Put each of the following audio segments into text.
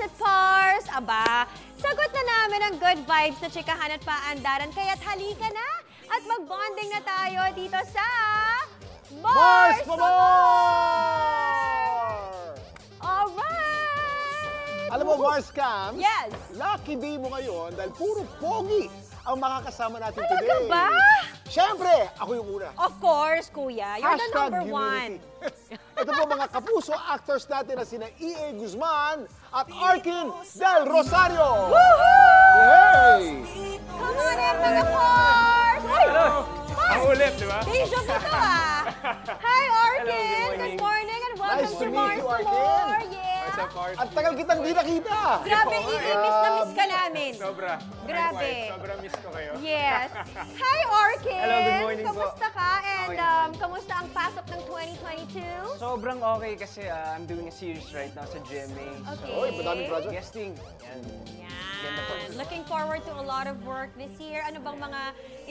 at Pars! Aba, sagot na namin ang good vibes na chikahan at paandaran, kaya't halika na at mag-bonding na tayo dito sa Mars Mars for More! Alright! Alam mo, Mars Cams, Yes! lucky day mo ngayon dahil puro pogi ang makakasama natin Talaga today. ba? Siyempre, ako yung una. Of course, kuya. You're the number one. Ito po mga kapuso actors natin na sina E.A. Guzman at Arkin Del Rosario. Woohoo! Hey! Come on in, mga Pars! Uy! Pars! Ang ulit, di ba? Deja vu to ah! Hi, Arkin! Hello, Good morning and welcome Nice to to meet Mars you, for Arkin. More! Yeah! What's up, Pars? At tagal kitang di nakita. Grabe, Oo, miss na miss ka namin. Sobra. Grabe. Likewise, Sobra miss ko kayo. Yes. Hi, Arkin! Hello, good morning po. Kamusta ka? And Okay. kamusta ang pasok ng 2022? Sobrang okay kasi I'm doing a series right now sa GMA. Okay. Oy, madaming So, project. guesting. Yan. Ganda po. Yan. Looking forward to a lot of work this year. Ano bang mga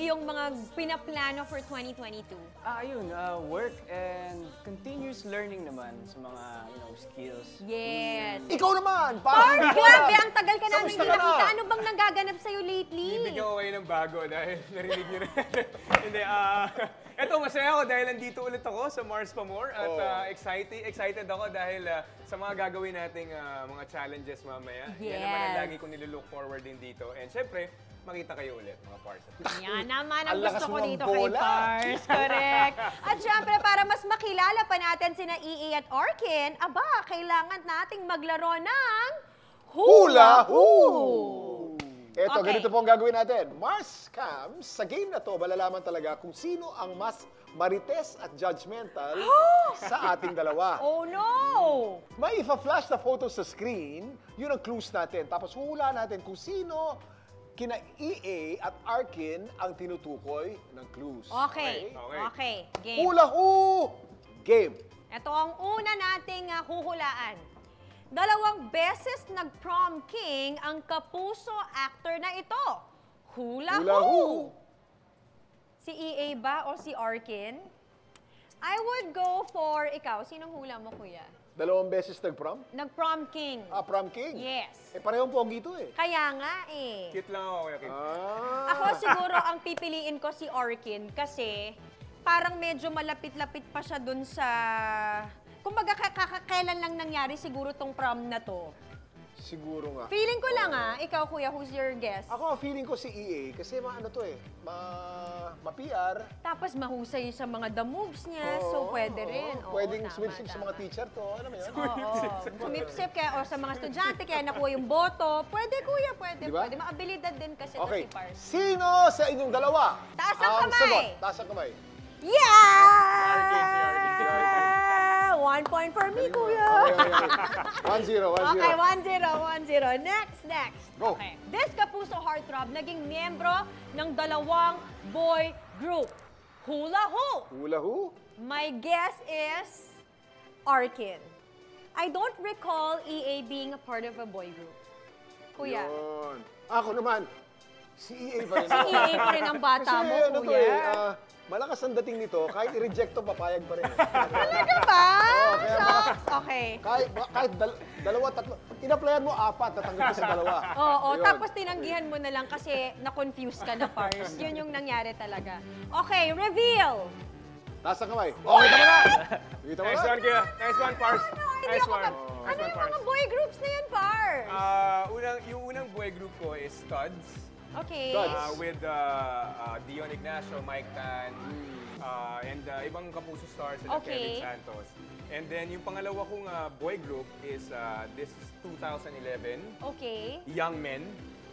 iyong mga pinaplano for 2022? Ayun, work and continuous learning naman sa mga, skills. Yes. Ikaw naman, Pars, parang grabe, ang tagal ka namin Kamusta hindi ka na? nakita. Ano bang nagaganap sa'yo lately? Bibigyan ko kayo ng bago dahil narinig niyo rin. Hindi, eto masaya ako dahil nandito ulit ako sa Mars pa More at excited ako dahil sa mga gagawin nating mga challenges mamaya. Yan naman ang Yes. lagi kong nilook forward din dito. And syempre, makita kayo ulit mga Pars. Yan naman ang Ang lakas gusto ko mo ng dito kay bola. Pars. Correct. At syempre, para mas makilala pa natin sina E.A. at Arkin, aba, kailangan nating maglaro ng Hula Hoo! Eto, Okay. ganito po ang gagawin natin. Mars Cams, sa game na to, malalaman talaga kung sino ang mas marites at judgmental sa ating dalawa. Oh no! May ifa-flash na photo sa screen, yun ang clues natin. Tapos huhulaan natin kung sino kina EA at Arkin ang tinutukoy ng clues. Okay. Okay. Okay. Game. Hula Hoo! Game. Ito ang una nating huhulaan. 2 beses nag-prom king ang kapuso actor na ito. Hula Hula Hoo! Hoo! Si EA ba o si Arkin? I would go for ikaw. Sinong hula mo, kuya? 2 beses nag-prom? Nag-prom king. Prom king? Yes. Parehong pogi ito eh. Kaya nga eh. Cute lang ako, Kuya Kim. Ako siguro ang pipiliin ko si Arkin kasi parang medyo malapit-lapit pa siya dun sa... Kumbaga kailan lang nangyari siguro tong prom na to. Siguro nga. Feeling ko lang ikaw kuya, who's your guess? Ako, feeling ko si EA kasi ano to eh, ma-PR. Tapos mahusay sa mga the moves niya, so pwede rin. Oo, Pwedeng tama, swimsuit sa tama. mga teacher to, alam mo yun? Oo, sumipsip kaya o sa mga estudyante kaya nakuha yung boto. Pwede kuya, pwede, Diba? pwede. Maabilidad din kasi Okay, to si Pars. sino sa inyong dalawa? Taas ang kamay! Sagot, taas ang kamay. Yeah! 1 point for me, kuya. Okay. 1-0, 1-0. Okay, 1-0, 1-0. Next. Go. Okay. This Kapuso Heartthrob naging miyembro ng 2 boy group. Hula Hoo! Hula Hoo? My guess is Arkin. I don't recall EA being a part of a boy group. Kuya. Yun. Ako naman, si EA pa rin. Si EA pa rin ang bata Kasi mo, ano to kuya. eh, malakas ang dating nito, kahit i-reject to, papayag pa rin. Talaga ba? kaya Shocks. Okay. Kahit dalawa, tatlo, in-applyan mo 4, tatanggap ka sa 2. Oo, Ayun. tapos tinanggihan mo na lang kasi na-confuse ka na, Pars. Yun yung nangyari talaga. Okay, reveal! Taas ang kamay. Okay, tama na! Kita mo Nice na? one, Kuya. Nice one, Pars. Hindi Nice ako one. ano yung mga boy groups na yun, Pars? Yung unang boy group ko is Studs. Okay. Studs. With Dion Ignacio, Mike Tan, and ibang Kapuso stars sila Okay. Kevin Santos. And then yung pangalawa kong boy group is this is 2011, Okay. Young Men.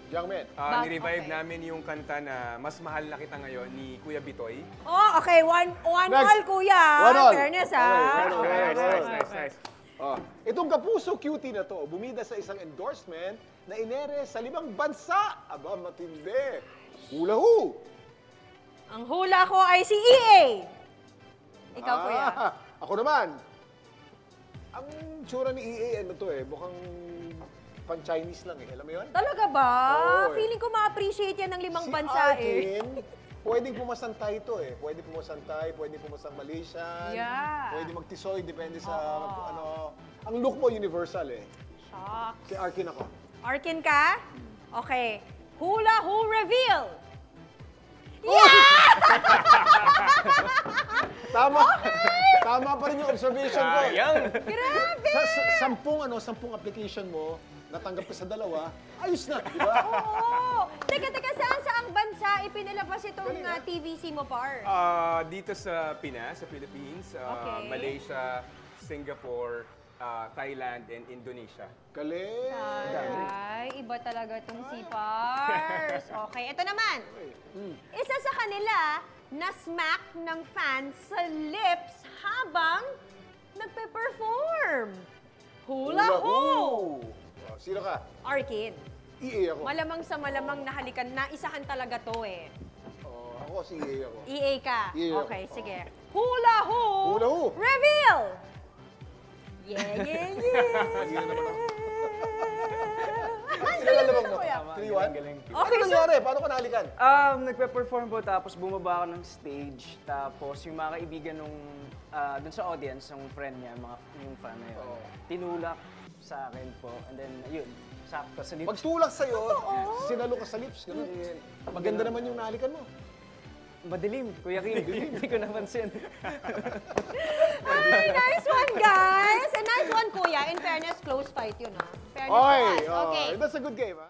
Young man. Ni-revive okay. namin yung kanta na Mas Mahal na Kita Ngayon ni Kuya Bitoy. Oh, okay. One Next. all, kuya. 1-1. Fairness, Okay, ha? Nice. Itong Kapuso cutie na to, bumida sa isang endorsement na inere sa 5 bansa. Aba, matindi. Hula Hoo! Ang hula ko ay si EA. Ikaw, kuya. Ako naman. Ang tsura ni EA, ano to eh, mukhang pan-Chinese lang eh. Alam mo yun? Talaga ba? Oo, eh. Feeling ko ma-appreciate yan ng 5 Si bansa eh. Arkin, pwedeng pumasantay ito eh. Pwede pumasantay, pwede pumasang Malaysian. Yeah. Pwede magtisoy, depende sa Oo. ano. Ang look mo universal eh. Shucks. Si Arkin ako. Arkin ka? Okay. Hula Who Reveal! Yeah! Tama. Tama pa rin yung observation ko. Sayang. Grabe! Sampung application mo, natanggap ka sa 2, ayos na, di ba? Oo! Teka, saang bansa ipinilabas itong TVC mo, Par? Dito sa Pinas, sa Philippines, Okay. Malaysia, Singapore, Thailand, and Indonesia. Galing. Ay, iba talaga itong si Pars. Okay, ito naman. Isa sa kanila na smack ng fans sa lips habang nagpe-perform. Hula Who! Oh, sino ka? Arkin. EA ako. Malamang sa malamang nahalikan, naisahan talaga to eh. Oh, ako si EA ako. EA ka. EA ako. Okay, sige. Hula Who! Hula Who! Reveal! Yeah. Hindi na naman ako. Ilalabang mo. Kuya. 3-1? Galing. Ano Okay, so, nangyari? Paano ka nahalikan? Nagpe-perform po tapos bumaba ako ng stage tapos yung mga kaibigan nung dun sa audience, yung friend niya, yung fan na yun, tinulak sa akin po and then ayun, sakto sa lips. Pagtulak sa'yo, sinalo ka sa lips. Ganun. Maganda naman yung nahalikan mo. Madilim, Kuya Kim. Hindi ko napansin. Ay, nice one, guys! And nice one, kuya. In fairness, close fight yun, ha? Fairness to Oy! us. Okay. That's a good game, ha?